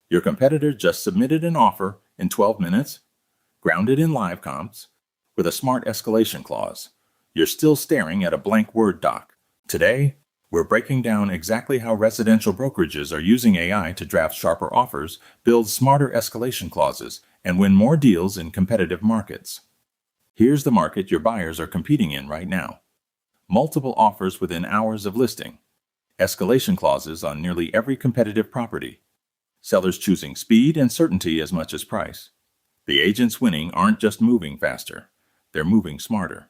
Your competitor just submitted an offer in 12 minutes, grounded in live comps, with a smart escalation clause. You're still staring at a blank Word doc. Today, we're breaking down exactly how residential brokerages are using AI to draft sharper offers, build smarter escalation clauses, and win more deals in competitive markets. Here's the market your buyers are competing in right now. Multiple offers within hours of listing. Escalation clauses on nearly every competitive property. Sellers choosing speed and certainty as much as price. The agents winning aren't just moving faster, they're moving smarter.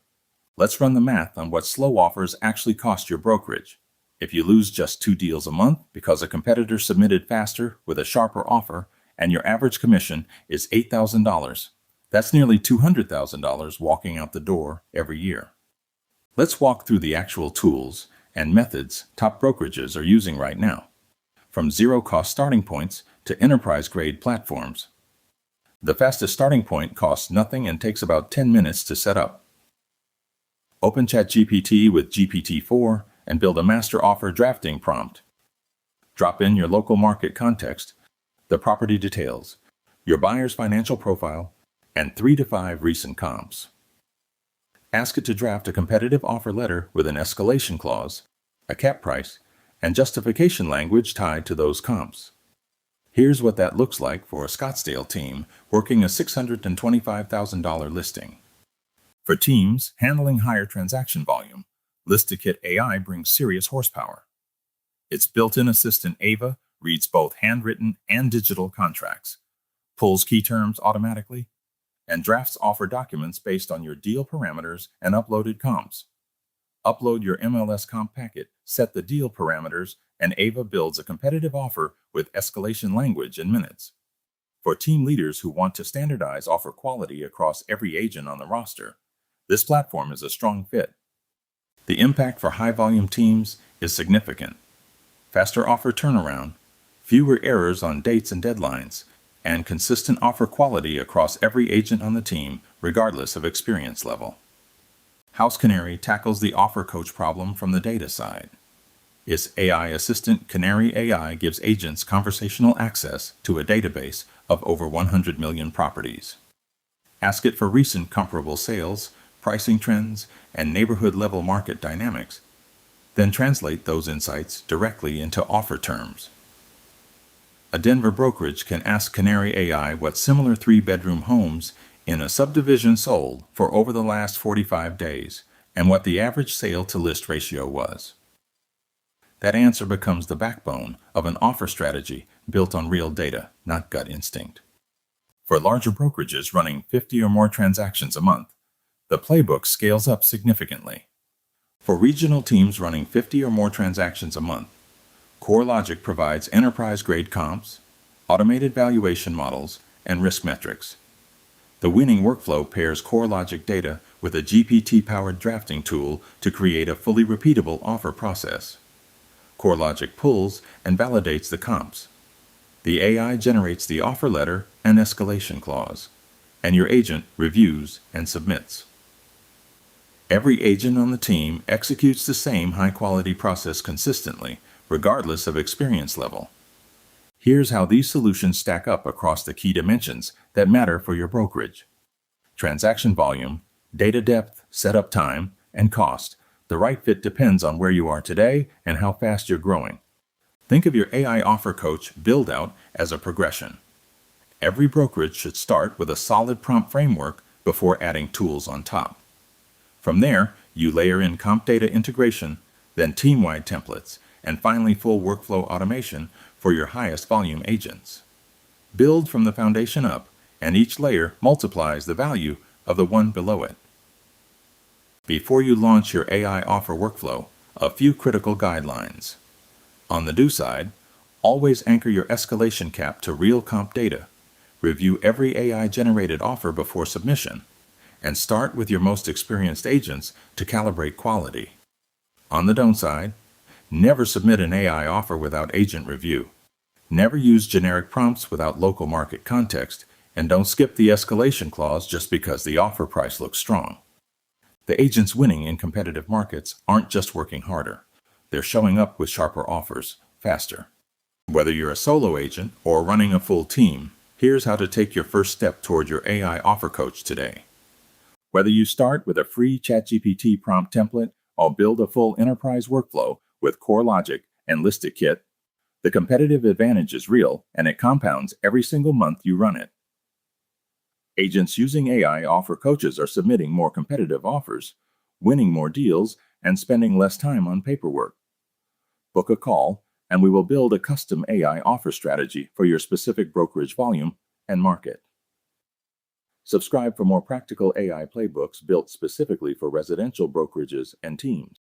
Let's run the math on what slow offers actually cost your brokerage. If you lose just 2 deals a month because a competitor submitted faster with a sharper offer and your average commission is $8,000, that's nearly $200,000 walking out the door every year. Let's walk through the actual tools and methods top brokerages are using right now, from zero-cost starting points to enterprise-grade platforms. The fastest starting point costs nothing and takes about 10 minutes to set up. Open ChatGPT with GPT-4 and build a master offer drafting prompt. Drop in your local market context, the property details, your buyer's financial profile, and 3 to 5 recent comps. Ask it to draft a competitive offer letter with an escalation clause, a cap price, and justification language tied to those comps. Here's what that looks like for a Scottsdale team working a $625,000 listing. For teams handling higher transaction volume, Listikit AI brings serious horsepower. Its built-in assistant Ava reads both handwritten and digital contracts, pulls key terms automatically, and drafts offer documents based on your deal parameters and uploaded comps. Upload your MLS comp packet, set the deal parameters, and Ava builds a competitive offer with escalation language in minutes. For team leaders who want to standardize offer quality across every agent on the roster, this platform is a strong fit. The impact for high-volume teams is significant. Faster offer turnaround, fewer errors on dates and deadlines, and consistent offer quality across every agent on the team, regardless of experience level. House Canary tackles the offer coach problem from the data side. Its AI assistant Canary AI gives agents conversational access to a database of over 100 million properties. Ask it for recent comparable sales, pricing trends, and neighborhood-level market dynamics. Then translate those insights directly into offer terms. A Denver brokerage can ask Canary AI what similar 3-bedroom homes in a subdivision sold for over the last 45 days and what the average sale-to-list ratio was. That answer becomes the backbone of an offer strategy built on real data, not gut instinct. For larger brokerages running 50 or more transactions a month, the playbook scales up significantly. For regional teams running 50 or more transactions a month, CoreLogic provides enterprise-grade comps, automated valuation models, and risk metrics. The winning workflow pairs CoreLogic data with a GPT-powered drafting tool to create a fully repeatable offer process. CoreLogic pulls and validates the comps. The AI generates the offer letter and escalation clause, and your agent reviews and submits. Every agent on the team executes the same high-quality process consistently, regardless of experience level. Here's how these solutions stack up across the key dimensions that matter for your brokerage: transaction volume, data depth, setup time, and cost. The right fit depends on where you are today and how fast you're growing. Think of your AI offer coach build-out as a progression. Every brokerage should start with a solid prompt framework before adding tools on top. From there, you layer in comp data integration, then team-wide templates, and finally full workflow automation for your highest volume agents. Build from the foundation up, and each layer multiplies the value of the one below it. Before you launch your AI offer workflow, a few critical guidelines. On the do side, always anchor your escalation cap to real comp data. Review every AI-generated offer before submission, and start with your most experienced agents to calibrate quality. On the don't side, never submit an AI offer without agent review. Never use generic prompts without local market context, and don't skip the escalation clause just because the offer price looks strong. The agents winning in competitive markets aren't just working harder. They're showing up with sharper offers, faster. Whether you're a solo agent or running a full team, here's how to take your first step toward your AI offer coach today. Whether you start with a free ChatGPT prompt template or build a full enterprise workflow with CoreLogic and ListicKit, the competitive advantage is real and it compounds every single month you run it. Agents using AI offer coaches are submitting more competitive offers, winning more deals, and spending less time on paperwork. Book a call, and we will build a custom AI offer strategy for your specific brokerage volume and market. Subscribe for more practical AI playbooks built specifically for residential brokerages and teams.